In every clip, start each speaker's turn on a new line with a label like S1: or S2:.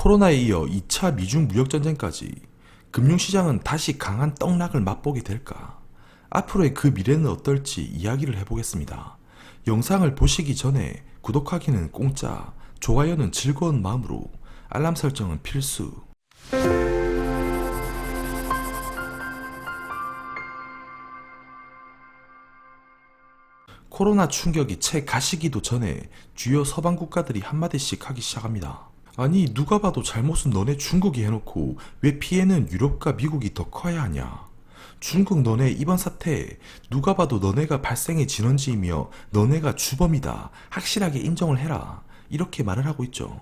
S1: 코로나에 이어 2차 미중 무역전쟁까지 금융시장은 다시 강한 떡락을 맛보게 될까? 앞으로의 그 미래는 어떨지 이야기를 해보겠습니다. 영상을 보시기 전에 구독하기는 공짜, 좋아요는 즐거운 마음으로, 알람 설정은 필수. 코로나 충격이 채 가시기도 전에 주요 서방 국가들이 한마디씩 하기 시작합니다. 아니, 누가 봐도 잘못은 너네 중국이 해놓고 왜 피해는 유럽과 미국이 더 커야 하냐? 중국 너네 이번 사태 누가 봐도 너네가 발생의 진원지이며 너네가 주범이다, 확실하게 인정을 해라, 이렇게 말을 하고 있죠.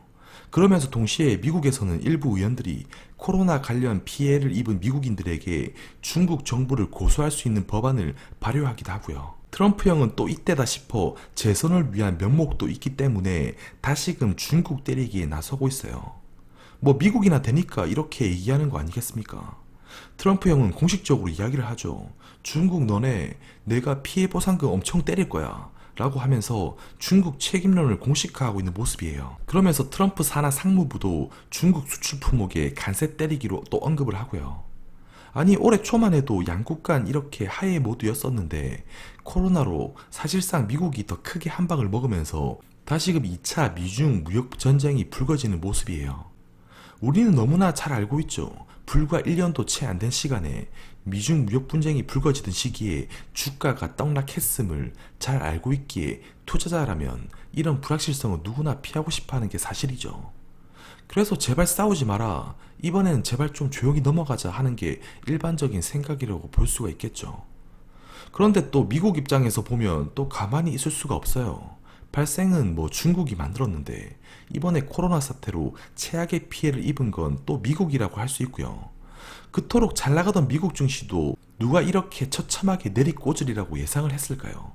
S1: 그러면서 동시에 미국에서는 일부 의원들이 코로나 관련 피해를 입은 미국인들에게 중국 정부를 고소할 수 있는 법안을 발효하기도 하고요. 트럼프 형은 또 이때다 싶어 재선을 위한 면목도 있기 때문에 다시금 중국 때리기에 나서고 있어요. 뭐 미국이나 되니까 이렇게 얘기하는 거 아니겠습니까? 트럼프 형은 공식적으로 이야기를 하죠. 중국 너네 내가 피해 보상금 엄청 때릴 거야 라고 하면서 중국 책임론을 공식화하고 있는 모습이에요. 그러면서 트럼프 산하 상무부도 중국 수출 품목에 간세 때리기로 또 언급을 하고요. 아니, 올해 초만 해도 양국 간 이렇게 하해 모드였었는데 코로나로 사실상 미국이 더 크게 한 방을 먹으면서 다시금 2차 미중 무역 전쟁이 불거지는 모습이에요. 우리는 너무나 잘 알고 있죠. 불과 1년도 채 안 된 시간에 미중 무역 분쟁이 불거지던 시기에 주가가 떡락했음을 잘 알고 있기에 투자자라면 이런 불확실성은 누구나 피하고 싶어하는 게 사실이죠. 그래서 제발 싸우지 마라, 이번엔 제발 좀 조용히 넘어가자 하는 게 일반적인 생각이라고 볼 수가 있겠죠. 그런데 또 미국 입장에서 보면 또 가만히 있을 수가 없어요. 발생은 뭐 중국이 만들었는데 이번에 코로나 사태로 최악의 피해를 입은 건 또 미국이라고 할 수 있고요. 그토록 잘 나가던 미국 증시도 누가 이렇게 처참하게 내리꽂으리라고 예상을 했을까요?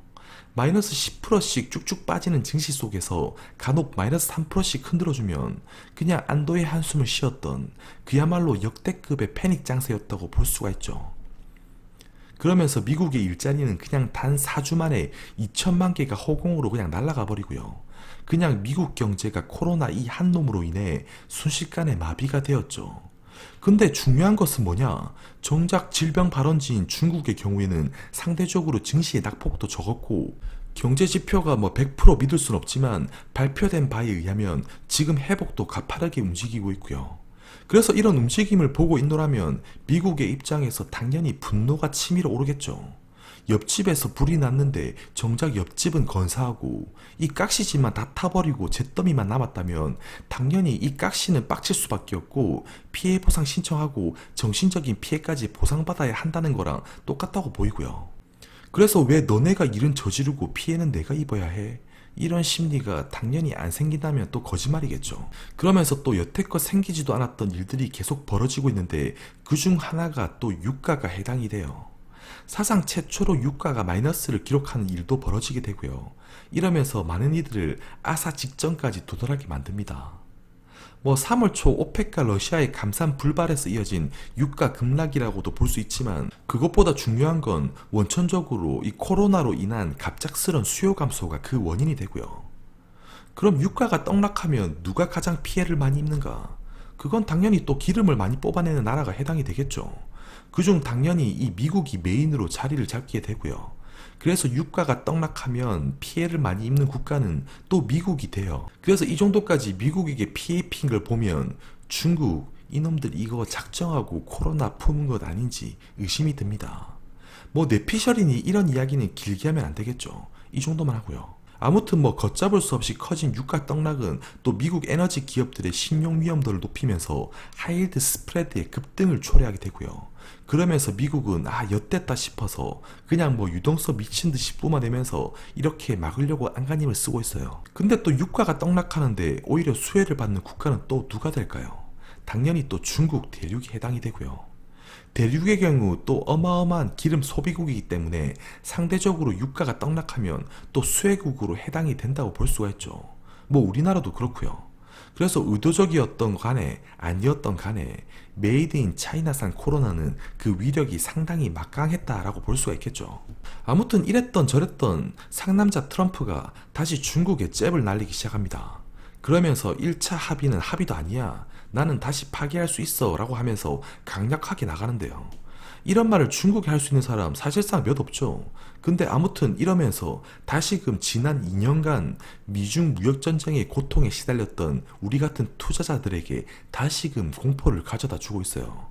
S1: 마이너스 10%씩 쭉쭉 빠지는 증시 속에서 간혹 마이너스 3%씩 흔들어주면 그냥 안도의 한숨을 쉬었던 그야말로 역대급의 패닉 장세였다고 볼 수가 있죠. 그러면서 미국의 일자리는 그냥 단 4주 만에 2천만 개가 허공으로 그냥 날아가 버리고요. 그냥 미국 경제가 코로나 이 한 놈으로 인해 순식간에 마비가 되었죠. 근데 중요한 것은 뭐냐? 정작 질병 발원지인 중국의 경우에는 상대적으로 증시의 낙폭도 적었고 경제 지표가 뭐 100% 믿을 순 없지만 발표된 바에 의하면 지금 회복도 가파르게 움직이고 있고요. 그래서 이런 움직임을 보고 있노라면 미국의 입장에서 당연히 분노가 치밀어 오르겠죠. 옆집에서 불이 났는데 정작 옆집은 건사하고 이 깍시집만 다 타버리고 잿더미만 남았다면 당연히 이 깍시는 빡칠 수밖에 없고 피해 보상 신청하고 정신적인 피해까지 보상받아야 한다는 거랑 똑같다고 보이고요. 그래서 왜 너네가 일은 저지르고 피해는 내가 입어야 해? 이런 심리가 당연히 안 생긴다면 또 거짓말이겠죠. 그러면서 또 여태껏 생기지도 않았던 일들이 계속 벌어지고 있는데 그중 하나가 또 유가가 해당이 돼요. 사상 최초로 유가가 마이너스를 기록하는 일도 벌어지게 되고요. 이러면서 많은 이들을 아사 직전까지 도달하게 만듭니다. 뭐 3월 초 오펙과 러시아의 감산 불발에서 이어진 유가 급락이라고도 볼 수 있지만 그것보다 중요한 건 원천적으로 이 코로나로 인한 갑작스런 수요 감소가 그 원인이 되고요. 그럼 유가가 떡락하면 누가 가장 피해를 많이 입는가? 그건 당연히 또 기름을 많이 뽑아내는 나라가 해당이 되겠죠. 그중 당연히 이 미국이 메인으로 자리를 잡게 되고요. 그래서 유가가 떡락하면 피해를 많이 입는 국가는 또 미국이 돼요. 그래서 이 정도까지 미국에게 피해 입힌 걸 보면 중국 이놈들 이거 작정하고 코로나 품은 것 아닌지 의심이 듭니다. 뭐 뇌피셜이니 이런 이야기는 길게 하면 안 되겠죠. 이 정도만 하고요. 아무튼 뭐 걷잡을 수 없이 커진 유가 떡락은 또 미국 에너지 기업들의 신용 위험도를 높이면서 하이힐드 스프레드의 급등을 초래하게 되고요. 그러면서 미국은 엿됐다 싶어서 그냥 뭐 유동성 미친 듯이 뿜어내면서 이렇게 막으려고 안간힘을 쓰고 있어요. 근데 또 유가가 떡락하는데 오히려 수혜를 받는 국가는 또 누가 될까요? 당연히 또 중국 대륙이 해당이 되고요. 대륙의 경우 또 어마어마한 기름 소비국이기 때문에 상대적으로 유가가 떡락하면 또 수혜국으로 해당이 된다고 볼 수가 있죠. 뭐 우리나라도 그렇고요. 그래서 의도적이었던 간에 아니었던 간에 메이드 인 차이나산 코로나는 그 위력이 상당히 막강했다라고 볼 수가 있겠죠. 아무튼 이랬던 저랬던 상남자 트럼프가 다시 중국에 잽을 날리기 시작합니다. 그러면서 1차 합의는 합의도 아니야. 나는 다시 파기할 수 있어 라고 하면서 강력하게 나가는데요. 이런 말을 중국에 할 수 있는 사람 사실상 몇 없죠. 근데 아무튼 이러면서 다시금 지난 2년간 미중 무역전쟁의 고통에 시달렸던 우리 같은 투자자들에게 다시금 공포를 가져다 주고 있어요.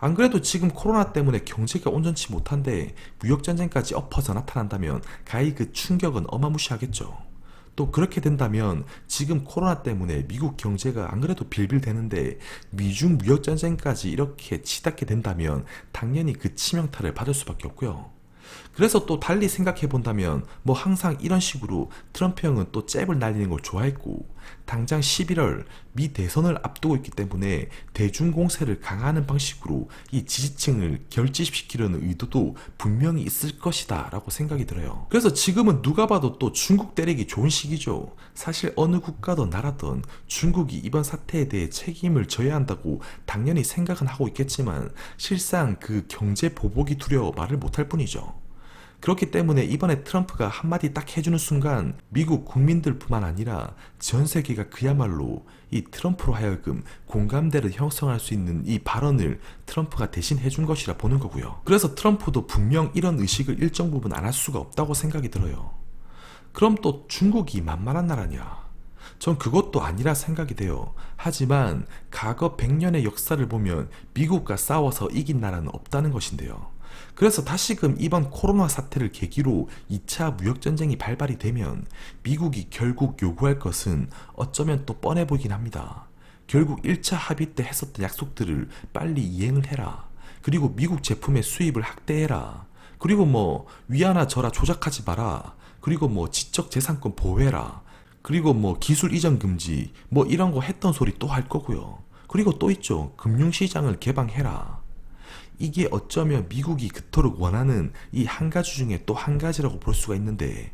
S1: 안 그래도 지금 코로나 때문에 경제가 온전치 못한데 무역전쟁까지 엎어서 나타난다면 가히 그 충격은 어마무시하겠죠. 또 그렇게 된다면 지금 코로나 때문에 미국 경제가 안 그래도 빌빌대는데 미중 무역전쟁까지 이렇게 치닫게 된다면 당연히 그 치명타를 받을 수밖에 없고요. 그래서 또 달리 생각해 본다면 뭐 항상 이런 식으로 트럼프 형은 또 잽을 날리는 걸 좋아했고 당장 11월 미 대선을 앞두고 있기 때문에 대중공세를 강화하는 방식으로 이 지지층을 결집시키려는 의도도 분명히 있을 것이다 라고 생각이 들어요. 그래서 지금은 누가 봐도 또 중국 때리기 좋은 시기죠. 사실 어느 국가든 나라든 중국이 이번 사태에 대해 책임을 져야 한다고 당연히 생각은 하고 있겠지만 실상 그 경제 보복이 두려워 말을 못할 뿐이죠. 그렇기 때문에 이번에 트럼프가 한마디 딱 해주는 순간 미국 국민들뿐만 아니라 전 세계가 그야말로 이 트럼프로 하여금 공감대를 형성할 수 있는 이 발언을 트럼프가 대신 해준 것이라 보는 거고요. 그래서 트럼프도 분명 이런 의식을 일정 부분 안 할 수가 없다고 생각이 들어요. 그럼 또 중국이 만만한 나라냐? 전 그것도 아니라 생각이 돼요. 하지만 과거 100년의 역사를 보면 미국과 싸워서 이긴 나라는 없다는 것인데요. 그래서 다시금 이번 코로나 사태를 계기로 2차 무역전쟁이 발발이 되면 미국이 결국 요구할 것은 어쩌면 또 뻔해 보이긴 합니다. 결국 1차 합의 때 했었던 약속들을 빨리 이행을 해라. 그리고 미국 제품의 수입을 확대해라. 그리고 뭐 위아나 저라 조작하지 마라. 그리고 뭐 지적재산권 보호해라. 그리고 뭐 기술 이전 금지 뭐 이런 거 했던 소리 또 할 거고요. 그리고 또 있죠. 금융시장을 개방해라. 이게 어쩌면 미국이 그토록 원하는 이 한 가지 중에 또 한 가지라고 볼 수가 있는데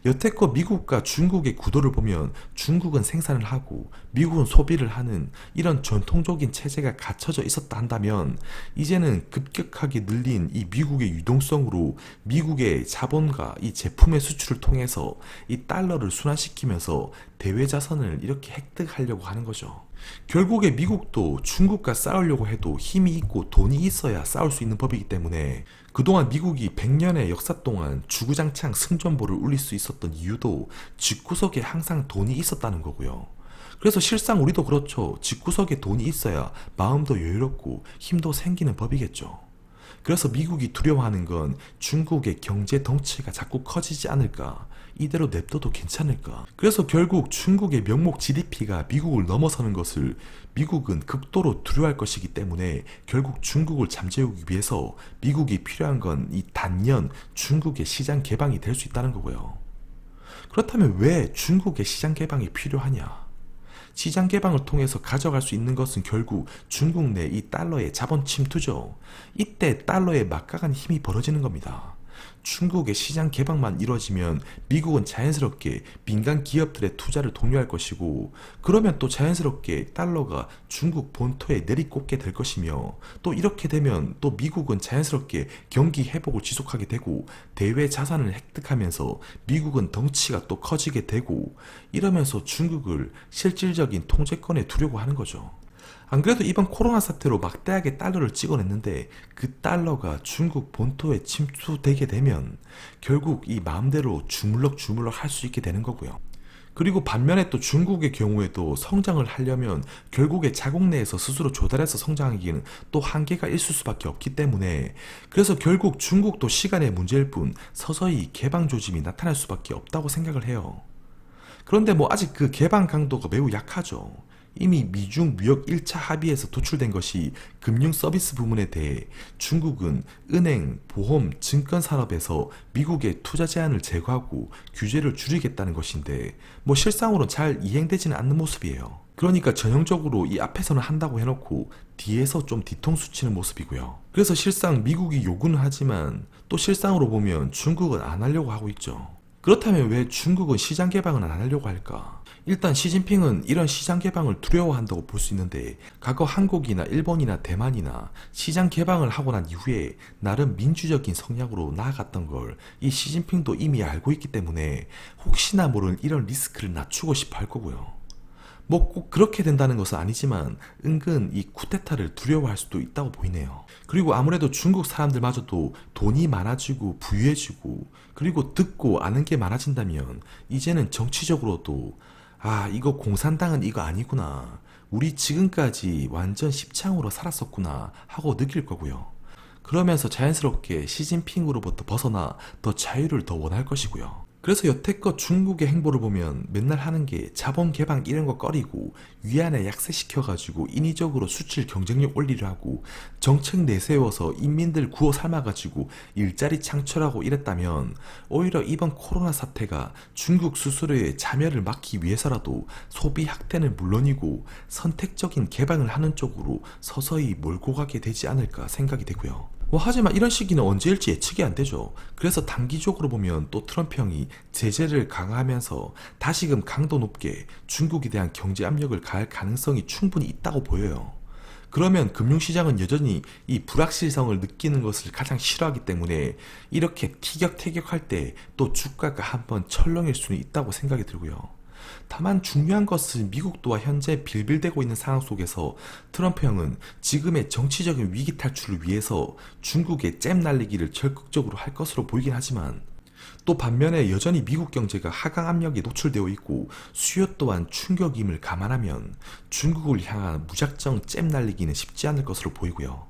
S1: 여태껏 미국과 중국의 구도를 보면 중국은 생산을 하고 미국은 소비를 하는 이런 전통적인 체제가 갖춰져 있었다 한다면 이제는 급격하게 늘린 이 미국의 유동성으로 미국의 자본과 이 제품의 수출을 통해서 이 달러를 순환시키면서 대외 자산을 이렇게 획득하려고 하는 거죠. 결국에 미국도 중국과 싸우려고 해도 힘이 있고 돈이 있어야 싸울 수 있는 법이기 때문에 그동안 미국이 100년의 역사 동안 주구장창 승전보를 울릴 수 있었던 이유도 집구석에 항상 돈이 있었다는 거고요. 그래서 실상 우리도 그렇죠. 집구석에 돈이 있어야 마음도 여유롭고 힘도 생기는 법이겠죠. 그래서 미국이 두려워하는 건 중국의 경제 덩치가 자꾸 커지지 않을까, 이대로 냅둬도 괜찮을까. 그래서 결국 중국의 명목 GDP가 미국을 넘어서는 것을 미국은 극도로 두려워할 것이기 때문에 결국 중국을 잠재우기 위해서 미국이 필요한 건 이 단연 중국의 시장 개방이 될 수 있다는 거고요. 그렇다면 왜 중국의 시장 개방이 필요하냐? 시장 개방을 통해서 가져갈 수 있는 것은 결국 중국 내 이 달러의 자본 침투죠. 이때 달러의 막강한 힘이 벌어지는 겁니다. 중국의 시장 개방만 이루어지면 미국은 자연스럽게 민간 기업들의 투자를 독려할 것이고 그러면 또 자연스럽게 달러가 중국 본토에 내리꽂게 될 것이며 또 이렇게 되면 또 미국은 자연스럽게 경기 회복을 지속하게 되고 대외 자산을 획득하면서 미국은 덩치가 또 커지게 되고 이러면서 중국을 실질적인 통제권에 두려고 하는 거죠. 안 그래도 이번 코로나 사태로 막대하게 달러를 찍어냈는데 그 달러가 중국 본토에 침투되게 되면 결국 이 마음대로 주물럭주물럭 할 수 있게 되는 거고요. 그리고 반면에 또 중국의 경우에도 성장을 하려면 결국에 자국 내에서 스스로 조달해서 성장하기에는 또 한계가 있을 수밖에 없기 때문에 그래서 결국 중국도 시간의 문제일 뿐 서서히 개방 조짐이 나타날 수밖에 없다고 생각을 해요. 그런데 뭐 아직 그 개방 강도가 매우 약하죠. 이미 미중 무역 1차 합의에서 도출된 것이 금융 서비스 부문에 대해 중국은 은행, 보험, 증권 산업에서 미국의 투자 제한을 제거하고 규제를 줄이겠다는 것인데 뭐 실상으로 잘 이행되지는 않는 모습이에요. 그러니까 전형적으로 이 앞에서는 한다고 해놓고 뒤에서 좀 뒤통수 치는 모습이고요. 그래서 실상 미국이 요구는 하지만 또 실상으로 보면 중국은 안 하려고 하고 있죠. 그렇다면 왜 중국은 시장 개방을 안 하려고 할까? 일단 시진핑은 이런 시장 개방을 두려워한다고 볼 수 있는데 과거 한국이나 일본이나 대만이나 시장 개방을 하고 난 이후에 나름 민주적인 성향으로 나아갔던 걸 이 시진핑도 이미 알고 있기 때문에 혹시나 모를 이런 리스크를 낮추고 싶어 할 거고요. 뭐 꼭 그렇게 된다는 것은 아니지만 은근 이 쿠데타를 두려워할 수도 있다고 보이네요. 그리고 아무래도 중국 사람들마저도 돈이 많아지고 부유해지고 그리고 듣고 아는 게 많아진다면 이제는 정치적으로도 이거 공산당은 이거 아니구나. 우리 지금까지 완전 십창으로 살았었구나 하고 느낄 거고요. 그러면서 자연스럽게 시진핑으로부터 벗어나 더 자유를 더 원할 것이고요. 그래서 여태껏 중국의 행보를 보면 맨날 하는 게 자본 개방 이런 거 꺼리고 위안에 약세시켜가지고 인위적으로 수출 경쟁력 올리려 하고 정책 내세워서 인민들 구워 삶아가지고 일자리 창출하고 이랬다면 오히려 이번 코로나 사태가 중국 수수료의 자멸을 막기 위해서라도 소비 확대는 물론이고 선택적인 개방을 하는 쪽으로 서서히 몰고 가게 되지 않을까 생각이 되고요. 하지만 이런 시기는 언제일지 예측이 안 되죠. 그래서 단기적으로 보면 또 트럼프 형이 제재를 강화하면서 다시금 강도 높게 중국에 대한 경제 압력을 가할 가능성이 충분히 있다고 보여요. 그러면 금융시장은 여전히 이 불확실성을 느끼는 것을 가장 싫어하기 때문에 이렇게 티격태격할 때 또 주가가 한번 철렁일 수는 있다고 생각이 들고요. 다만 중요한 것은 미국 또한 현재 빌빌대고 있는 상황 속에서 트럼프 형은 지금의 정치적인 위기 탈출을 위해서 중국의 잼 날리기를 적극적으로 할 것으로 보이긴 하지만 또 반면에 여전히 미국 경제가 하강 압력에 노출되어 있고 수요 또한 충격임을 감안하면 중국을 향한 무작정 잼 날리기는 쉽지 않을 것으로 보이고요.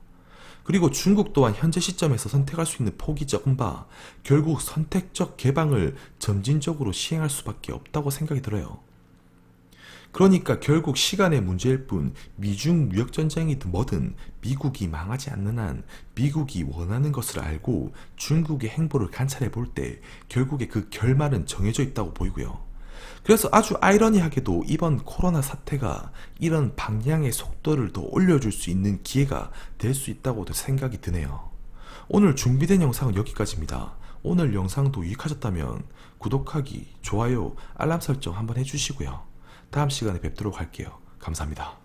S1: 그리고 중국 또한 현재 시점에서 선택할 수 있는 폭이 적은 바 결국 선택적 개방을 점진적으로 시행할 수밖에 없다고 생각이 들어요. 그러니까 결국 시간의 문제일 뿐 미중 무역전쟁이든 뭐든 미국이 망하지 않는 한 미국이 원하는 것을 알고 중국의 행보를 관찰해 볼 때 결국에 그 결말은 정해져 있다고 보이고요. 그래서 아주 아이러니하게도 이번 코로나 사태가 이런 방향의 속도를 더 올려줄 수 있는 기회가 될 수 있다고도 생각이 드네요. 오늘 준비된 영상은 여기까지입니다. 오늘 영상도 유익하셨다면 구독하기, 좋아요, 알람 설정 한번 해주시고요. 다음 시간에 뵙도록 할게요. 감사합니다.